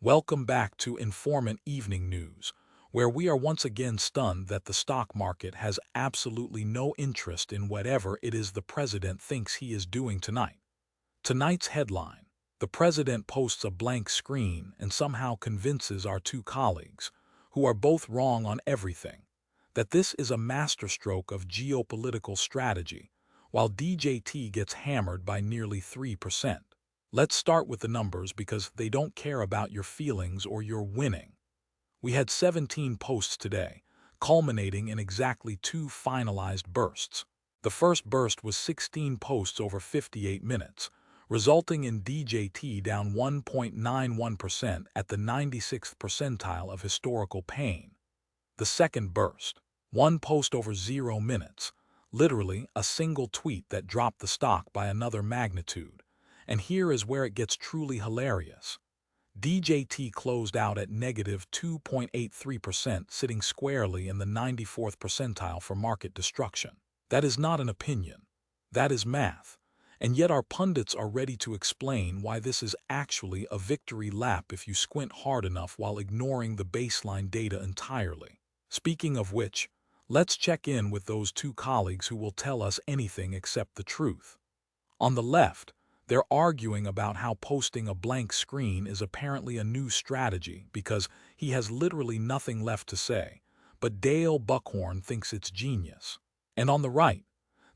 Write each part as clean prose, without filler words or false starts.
Welcome back to Informant Evening News, where we are once again stunned that the stock market has absolutely no interest in whatever it is the president thinks he is doing tonight. Tonight's headline: the president posts a blank screen and somehow convinces our two colleagues, who are both wrong on everything, that this is a masterstroke of geopolitical strategy, while DJT gets hammered by nearly 3%. Let's start with the numbers because they don't care about your feelings or your winning. We had 17 posts today, culminating in exactly two finalized bursts. The first burst was 16 posts over 58 minutes, resulting in DJT down 1.91% at the 96th percentile of historical pain. The second burst, one post over 0 minutes, literally a single tweet that dropped the stock by another magnitude. And here is where it gets truly hilarious. DJT closed out at negative 2.83%, sitting squarely in the 94th percentile for market destruction. That is not an opinion. That is math. And yet our pundits are ready to explain why this is actually a victory lap if you squint hard enough while ignoring the baseline data entirely. Speaking of which, let's check in with those two colleagues who will tell us anything except the truth. On the left, they're arguing about how posting a blank screen is apparently a new strategy because he has literally nothing left to say, but Dale Buckhorn thinks it's genius. And on the right,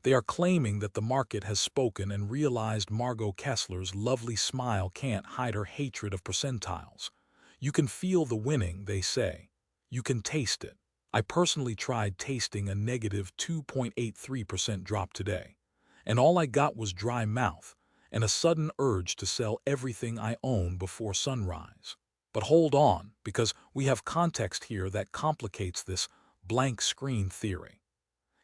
they are claiming that the market has spoken and realized Margot Kessler's lovely smile can't hide her hatred of percentiles. You can feel the winning, they say. You can taste it. I personally tried tasting a negative 2.83% drop today, and all I got was dry mouth and a sudden urge to sell everything I own before sunrise. But hold on, because we have context here that complicates this blank screen theory.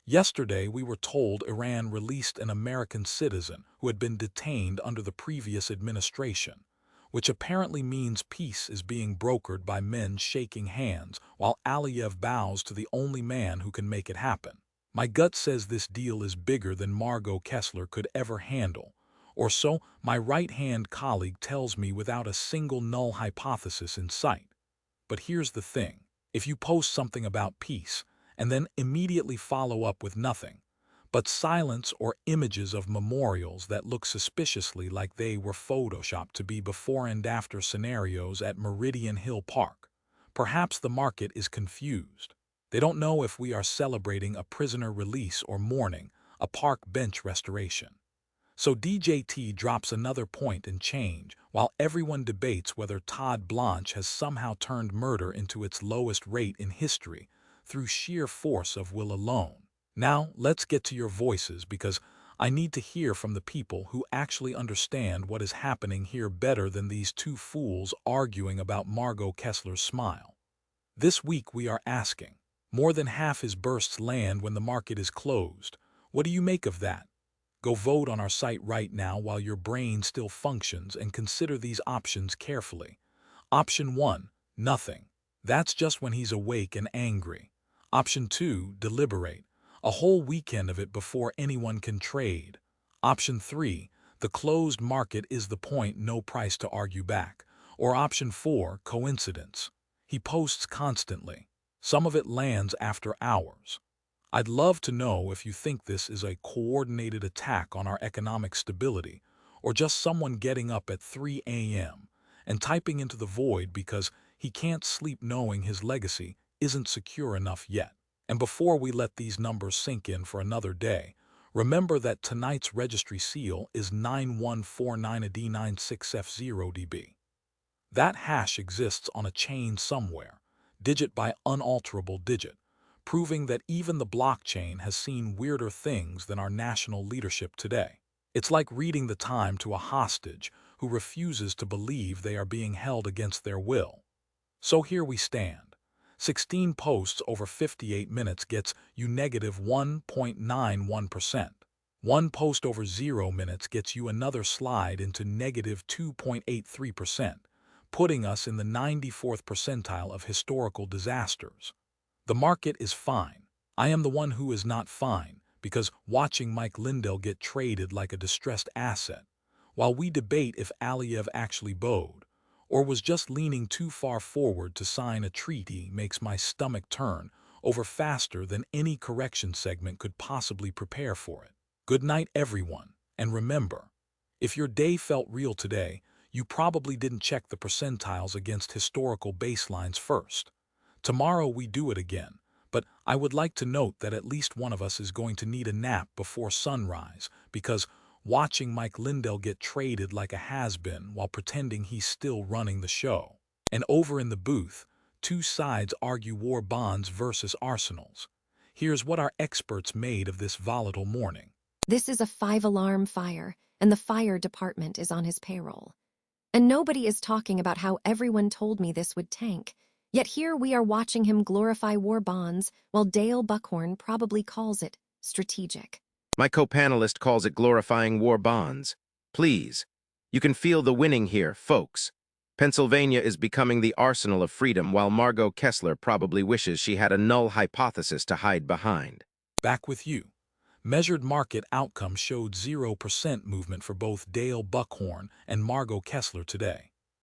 Yesterday, we were told Iran released an American citizen who had been detained under the previous administration, which apparently means peace is being brokered by men shaking hands while Aliyev bows to the only man who can make it happen. My gut says this deal is bigger than Margot Kessler could ever handle, or so my right-hand colleague tells me without a single null hypothesis in sight. But here's the thing. If you post something about peace and then immediately follow up with nothing but silence or images of memorials that look suspiciously like they were photoshopped to be before and after scenarios at Meridian Hill Park, perhaps the market is confused. They don't know if we are celebrating a prisoner release or mourning a park bench restoration. So DJT drops another point and change, while everyone debates whether Todd Blanche has somehow turned murder into its lowest rate in history through sheer force of will alone. Now, let's get to your voices because I need to hear from the people who actually understand what is happening here better than these two fools arguing about Margot Kessler's smile. This week we are asking, more than half his bursts land when the market is closed. What do you make of that? Go vote on our site right now while your brain still functions and consider these options carefully. Option 1, nothing. That's just when he's awake and angry. Option 2, deliberate. A whole weekend of it before anyone can trade. Option 3, the closed market is the point, no price to argue back. Or option 4, coincidence. He posts constantly. Some of it lands after hours. I'd love to know if you think this is a coordinated attack on our economic stability, or just someone getting up at 3 a.m. and typing into the void because he can't sleep knowing his legacy isn't secure enough yet. And before we let these numbers sink in for another day, remember that tonight's registry seal is 9149AD96F0DB. That hash exists on a chain somewhere, digit by unalterable digit, proving that even the blockchain has seen weirder things than our national leadership today. It's like reading the time to a hostage who refuses to believe they are being held against their will. So here we stand. 16 posts over 58 minutes gets you negative 1.91%. One post over 0 minutes gets you another slide into negative 2.83%, putting us in the 94th percentile of historical disasters. The market is fine. I am the one who is not fine, because watching Mike Lindell get traded like a distressed asset, while we debate if Aliyev actually bowed, or was just leaning too far forward to sign a treaty makes my stomach turn over faster than any correction segment could possibly prepare for it. Good night, everyone, and remember, if your day felt real today, you probably didn't check the percentiles against historical baselines first. Tomorrow we do it again, but I would like to note that at least one of us is going to need a nap before sunrise, because watching Mike Lindell get traded like a has-been while pretending he's still running the show. And over in the booth, two sides argue war bonds versus arsenals. Here's what our experts made of this volatile morning. This is a 5-alarm fire, and the fire department is on his payroll. And nobody is talking about how everyone told me this would tank. Yet here we are watching him glorify war bonds, while Dale Buckhorn probably calls it strategic. My co-panelist calls it glorifying war bonds. Please. You can feel the winning here, folks. Pennsylvania is becoming the arsenal of freedom, while Margot Kessler probably wishes she had a null hypothesis to hide behind. Back with you. Measured market outcomes showed 0% movement for both Dale Buckhorn and Margot Kessler today.